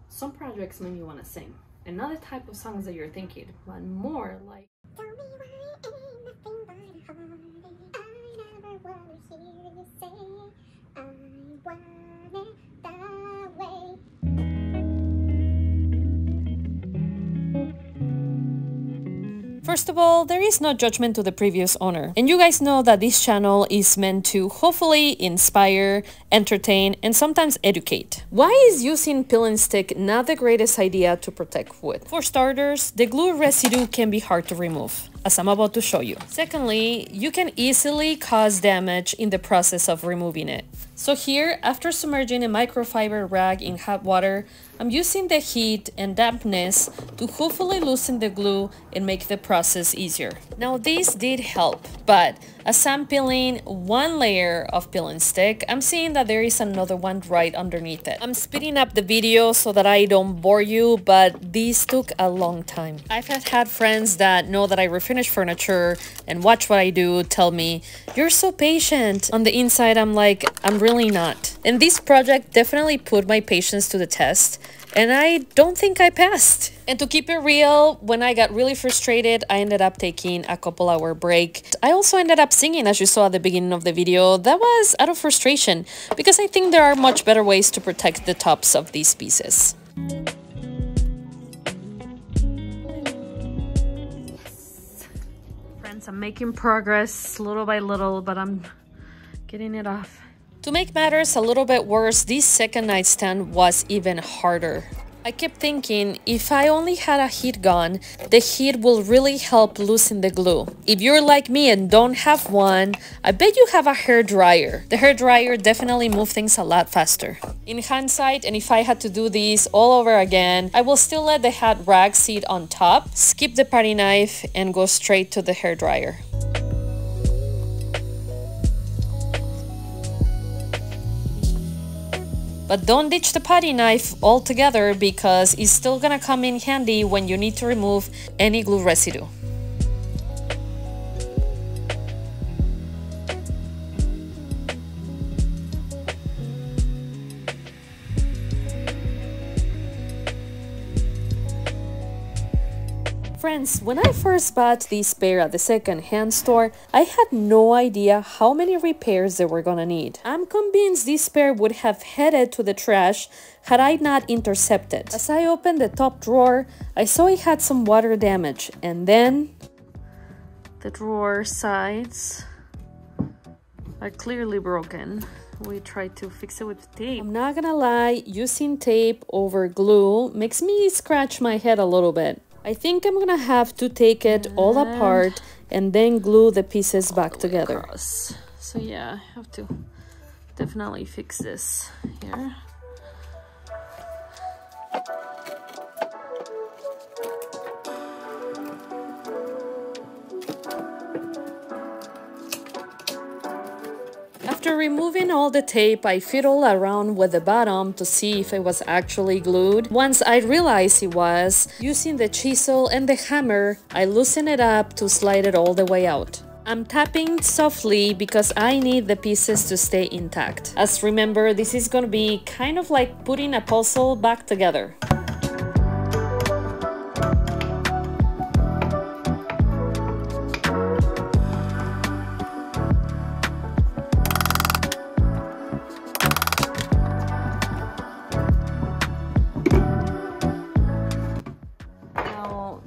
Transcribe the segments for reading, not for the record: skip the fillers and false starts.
Some projects make me want to sing, and not the type of songs that you're thinking, but more like tell me why ain't nothing but a heartache. I never wanna hear you say I want it that way. First of all, there is no judgment to the previous owner. And you guys know that this channel is meant to hopefully inspire, entertain, and sometimes educate. Why is using peel and stick not the greatest idea to protect wood? For starters, the glue residue can be hard to remove, as I'm about to show you. Secondly, you can easily cause damage in the process of removing it. So here, after submerging a microfiber rag in hot water, I'm using the heat and dampness to hopefully loosen the glue and make the process easier. Now this did help, but as I'm peeling one layer of peel and stick, I'm seeing that there is another one right underneath it. I'm speeding up the video so that I don't bore you, but this took a long time. I've had friends that know that I refinish furniture and watch what I do tell me, "You're so patient." On the inside, I'm like, I'm really not. And this project definitely put my patience to the test, and I don't think I passed. And to keep it real, when I got really frustrated, I ended up taking a couple-hour break. I also ended up singing, as you saw at the beginning of the video. That was out of frustration, because I think there are much better ways to protect the tops of these pieces. Friends, I'm making progress little by little, but I'm getting it off. To make matters a little bit worse, this second nightstand was even harder. I kept thinking, if I only had a heat gun, the heat will really help loosen the glue. If you're like me and don't have one, I bet you have a hair dryer. The hair dryer definitely moves things a lot faster. In hindsight, and if I had to do this all over again, I will still let the hot rag sit on top, skip the putty knife, and go straight to the hair dryer. But don't ditch the putty knife altogether, because it's still gonna come in handy when you need to remove any glue residue. Friends, when I first bought this pair at the second-hand store, I had no idea how many repairs they were gonna need. I'm convinced this pair would have headed to the trash had I not intercepted. As I opened the top drawer, I saw it had some water damage, and then the drawer sides are clearly broken. We tried to fix it with tape. I'm not gonna lie, using tape over glue makes me scratch my head a little bit. I think I'm gonna have to take it all apart and then glue the pieces back together. Across. So yeah, I have to definitely fix this here. After removing all the tape, I fiddled around with the bottom to see if it was actually glued. Once I realized it was, using the chisel and the hammer, I loosened it up to slide it all the way out. I'm tapping softly because I need the pieces to stay intact. As remember, this is gonna be kind of like putting a puzzle back together.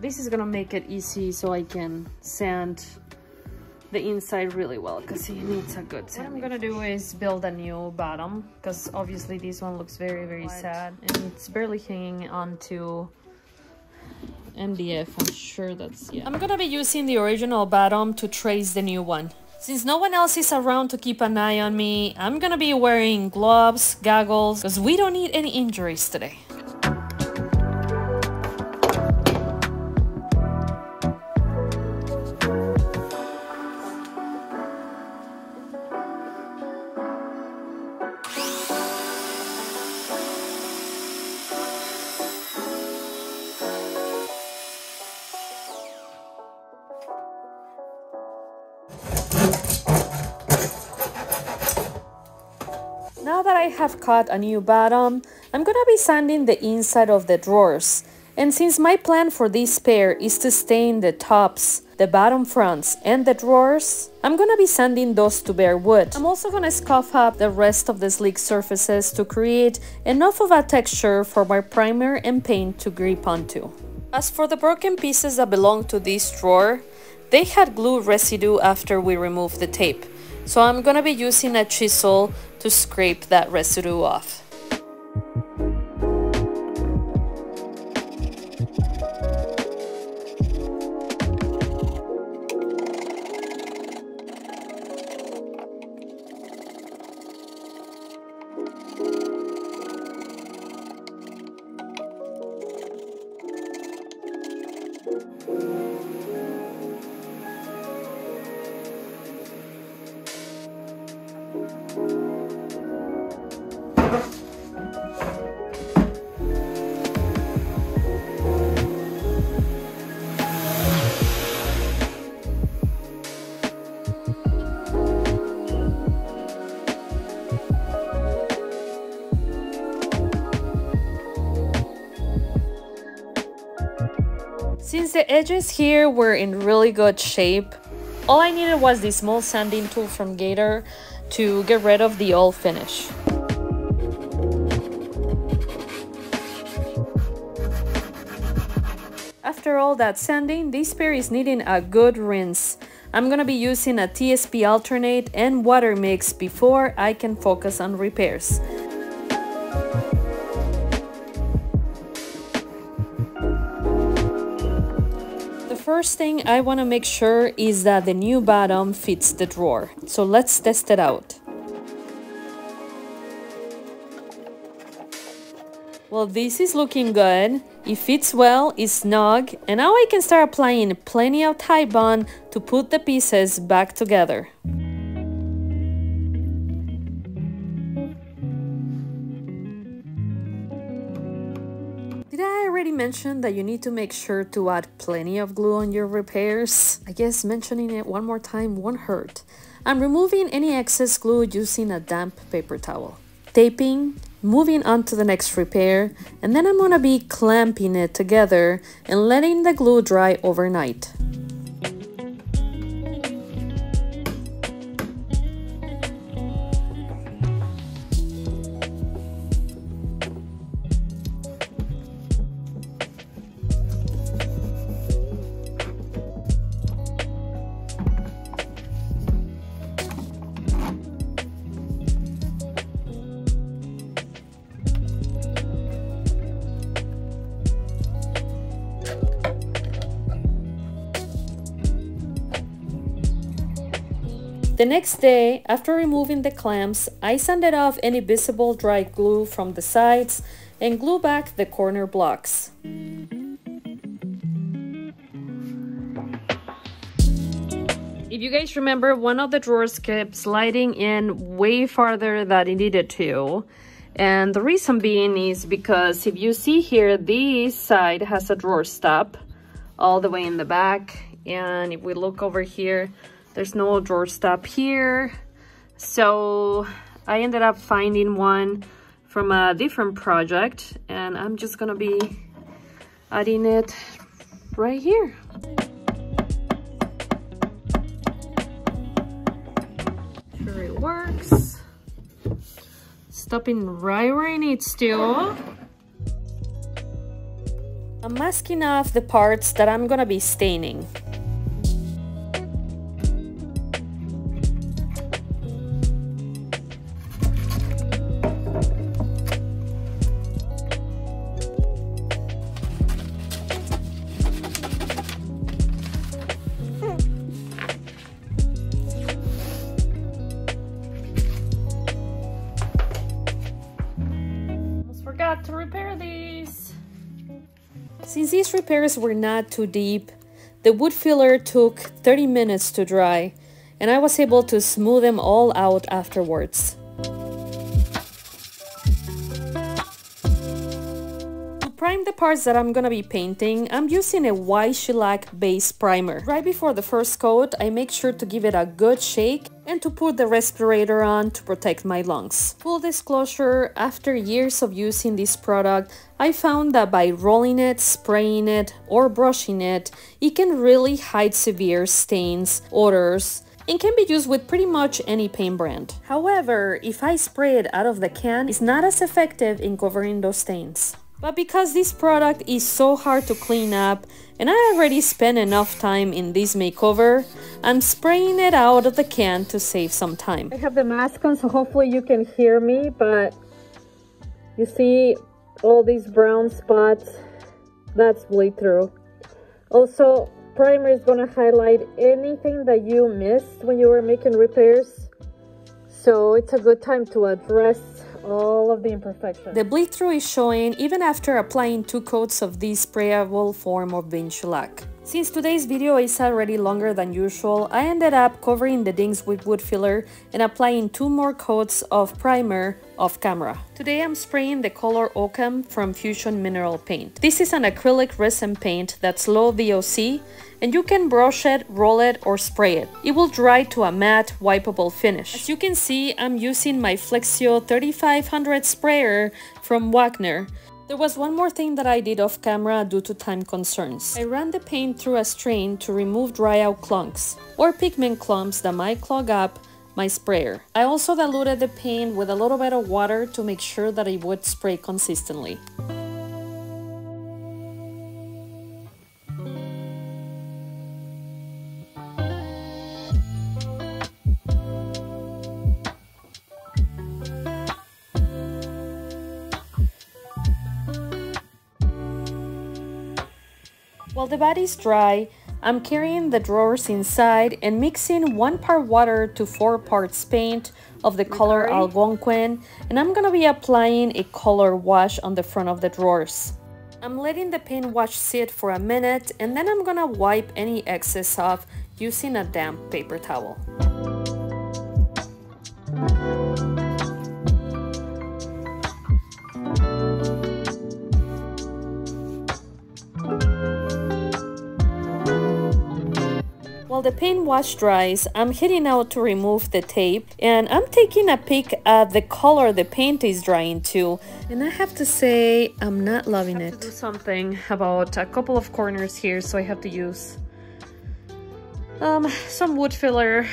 This is gonna make it easy so I can sand the inside really well, because it needs a good sand. What I'm gonna do is build a new bottom, because obviously this one looks very sad and it's barely hanging onto MDF. I'm sure that's, yeah. I'm gonna be using the original bottom to trace the new one. Since no one else is around to keep an eye on me, I'm gonna be wearing gloves, goggles, because we don't need any injuries today. Now that I have cut a new bottom, I'm gonna be sanding the inside of the drawers. And since my plan for this pair is to stain the tops, the bottom fronts, and the drawers, I'm gonna be sanding those to bare wood. I'm also gonna scuff up the rest of the sleek surfaces to create enough of a texture for my primer and paint to grip onto. As for the broken pieces that belong to this drawer, they had glue residue after we removed the tape. So I'm gonna be using a chisel to scrape that residue off. Since the edges here were in really good shape, all I needed was this small sanding tool from Gator to get rid of the old finish. After all that sanding, this pair is needing a good rinse. I'm gonna be using a TSP alternate and water mix before I can focus on repairs. First thing I want to make sure is that the new bottom fits the drawer. So let's test it out. Well, this is looking good. It fits well, it's snug, and now I can start applying plenty of Titebond to put the pieces back together. Did I already mention that you need to make sure to add plenty of glue on your repairs? I guess mentioning it one more time won't hurt. I'm removing any excess glue using a damp paper towel. Taping, moving on to the next repair, and then I'm gonna be clamping it together and letting the glue dry overnight. The next day, after removing the clamps, I sanded off any visible dry glue from the sides and glue back the corner blocks. If you guys remember, one of the drawers kept sliding in way farther than it needed to. And the reason being is because if you see here, this side has a drawer stop all the way in the back. And if we look over here, there's no drawer stop here. So I ended up finding one from a different project, and I'm just gonna be adding it right here. Sure it works. Stopping right where it needs to. I'm masking off the parts that I'm gonna be staining. Forgot to repair these. Since these repairs were not too deep, the wood filler took 30 minutes to dry, and I was able to smooth them all out afterwards. To prime the parts that I'm gonna be painting, I'm using a white shellac base primer. Right before the first coat, I make sure to give it a good shake and to put the respirator on to protect my lungs. Full disclosure, after years of using this product, I found that by rolling it, spraying it, or brushing it, it can really hide severe stains, odors, and can be used with pretty much any paint brand. However, if I spray it out of the can, it's not as effective in covering those stains. But because this product is so hard to clean up, and I already spent enough time in this makeover, I'm spraying it out of the can to save some time. I have the mask on, so hopefully you can hear me, but you see all these brown spots, that's bleed through. Also, primer is going to highlight anything that you missed when you were making repairs, so it's a good time to address all of the imperfections. The bleed through is showing even after applying 2 coats of this sprayable form of beige shellac. Since today's video is already longer than usual, I ended up covering the dings with wood filler and applying 2 more coats of primer off camera. Today I'm spraying the color Oakham from Fusion Mineral Paint. This is an acrylic resin paint that's low VOC, and you can brush it, roll it, or spray it. It will dry to a matte, wipeable finish. As you can see, I'm using my Flexio 3500 sprayer from Wagner. There was one more thing that I did off camera due to time concerns. I ran the paint through a strain to remove dry out clunks or pigment clumps that might clog up my sprayer. I also diluted the paint with a little bit of water to make sure that it would spray consistently. While the body's dry, I'm carrying the drawers inside and mixing 1 part water to 4 parts paint of the color Algonquin, and I'm gonna be applying a color wash on the front of the drawers. I'm letting the paint wash sit for a minute, and then I'm gonna wipe any excess off using a damp paper towel. While the paint wash dries, I'm heading out to remove the tape, and I'm taking a peek at the color the paint is drying to, and I have to say I'm not loving it. I have to do something about a couple of corners here, so I have to use some wood filler.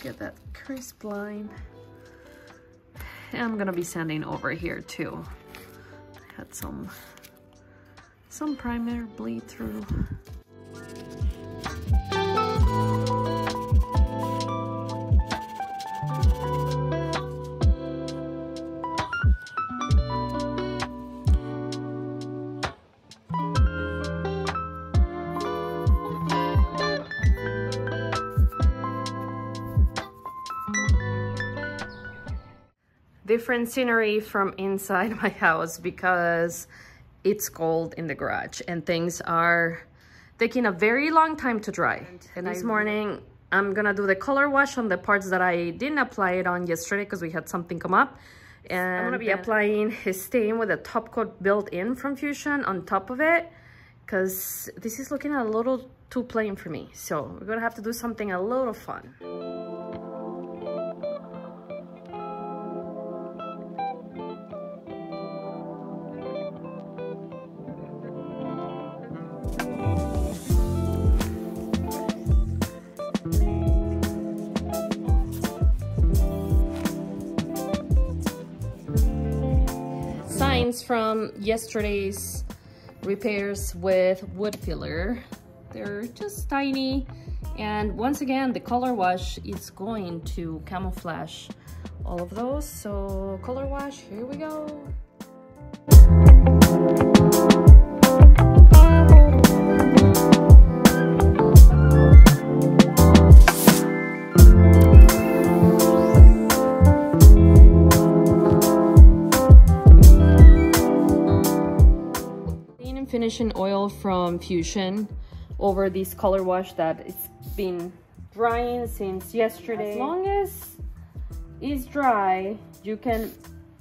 Get that crisp line. And I'm gonna be sanding over here too. I had some primer bleed through. Different scenery from inside my house because it's cold in the garage and things are taking a very long time to dry. And this morning I'm gonna do the color wash on the parts that I didn't apply it on yesterday because we had something come up, and I'm gonna be applying his stain with a top coat built in from Fusion on top of it because this is looking a little too plain for me, so we're gonna have to do something a little fun. From yesterday's repairs with wood filler. They're just tiny, and once again the color wash is going to camouflage all of those. So color wash, here we go. and finishing oil from Fusion over this color wash that it's been drying since yesterday. As long as it's dry, you can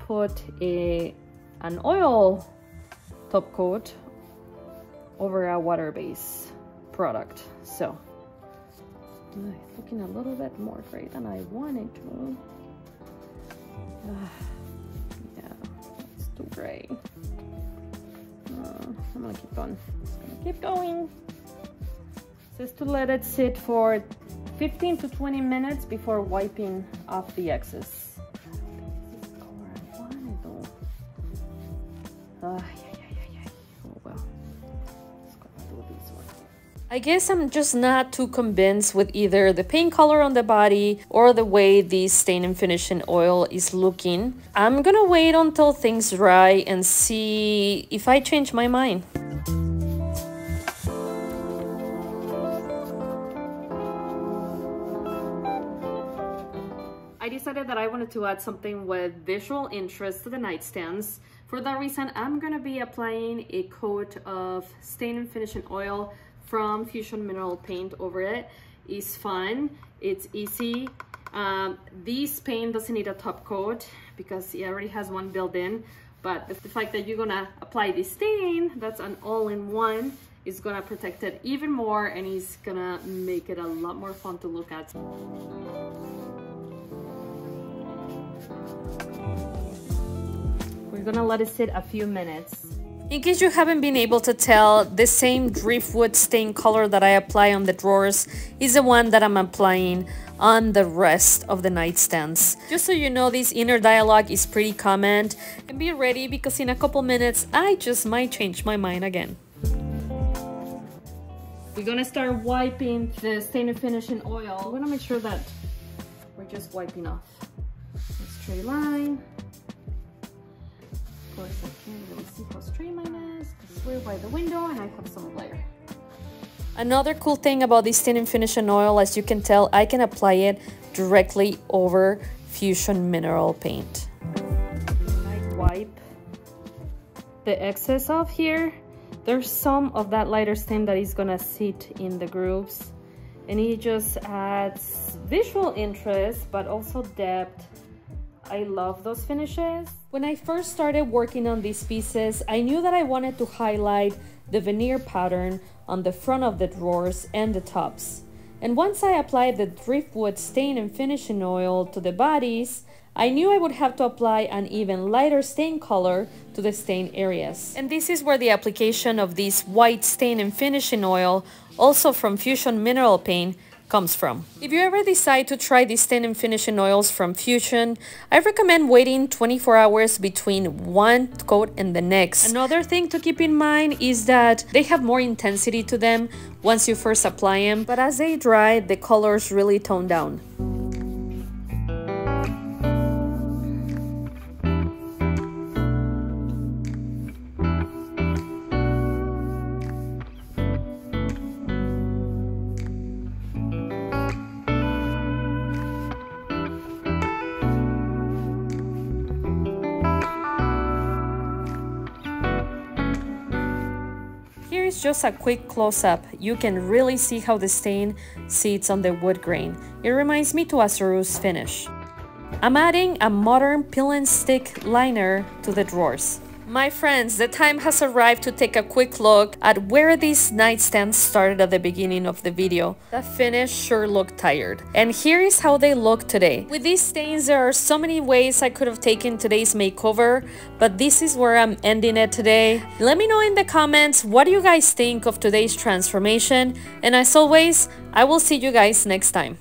put an oil top coat over a water-based product. So it's looking a little bit more gray than I wanted to. Yeah, it's too gray. I'm gonna keep going. Keep going. It says to let it sit for 15 to 20 minutes before wiping off the excess. This is the color I wanted though. Oh well. Let's go do this one. I guess I'm just not too convinced with either the paint color on the body or the way the stain and finishing oil is looking. I'm gonna wait until things dry and see if I change my mind. I decided that I wanted to add something with visual interest to the nightstands. For that reason, I'm gonna be applying a coat of stain and finishing oil from Fusion Mineral Paint over it. It's fun, it's easy. This paint doesn't need a top coat because it already has one built in, but the fact that you're gonna apply this stain, that's an all-in-one, is gonna protect it even more and it's gonna make it a lot more fun to look at. We're gonna let it sit a few minutes. In case you haven't been able to tell, the same Driftwood stain color that I apply on the drawers is the one that I'm applying on the rest of the nightstands. Just so you know, this inner dialogue is pretty common, and be ready because in a couple minutes I just might change my mind again. We're gonna start wiping the stain and finishing oil. I wanna make sure that we're just wiping off a straight line. Of course, I can't really see how straight mine is because we're by the window and I have some glare. Another cool thing about this stain and finishing oil, as you can tell, I can apply it directly over Fusion Mineral Paint. I wipe the excess off here. There's some of that lighter stain that is gonna sit in the grooves, and it just adds visual interest but also depth. I love those finishes. When I first started working on these pieces, I knew that I wanted to highlight the veneer pattern on the front of the drawers and the tops. And once I applied the Driftwood stain and finishing oil to the bodies, I knew I would have to apply an even lighter stain color to the stain areas. And this is where the application of this white stain and finishing oil, also from Fusion Mineral Paint, comes from. If you ever decide to try these stain and finishing oils from Fusion, I recommend waiting 24 hours between one coat and the next. Another thing to keep in mind is that they have more intensity to them once you first apply them, but as they dry, the colors really tone down. Here's just a quick close-up. You can really see how the stain sits on the wood grain. It reminds me to a ceruse finish. I'm adding a modern peel and stick liner to the drawers. My friends, the time has arrived to take a quick look at where these nightstands started at the beginning of the video. The finish sure looked tired. And here is how they look today. With these stains, there are so many ways I could have taken today's makeover, but this is where I'm ending it today. Let me know in the comments what do you guys think of today's transformation, and as always, I will see you guys next time.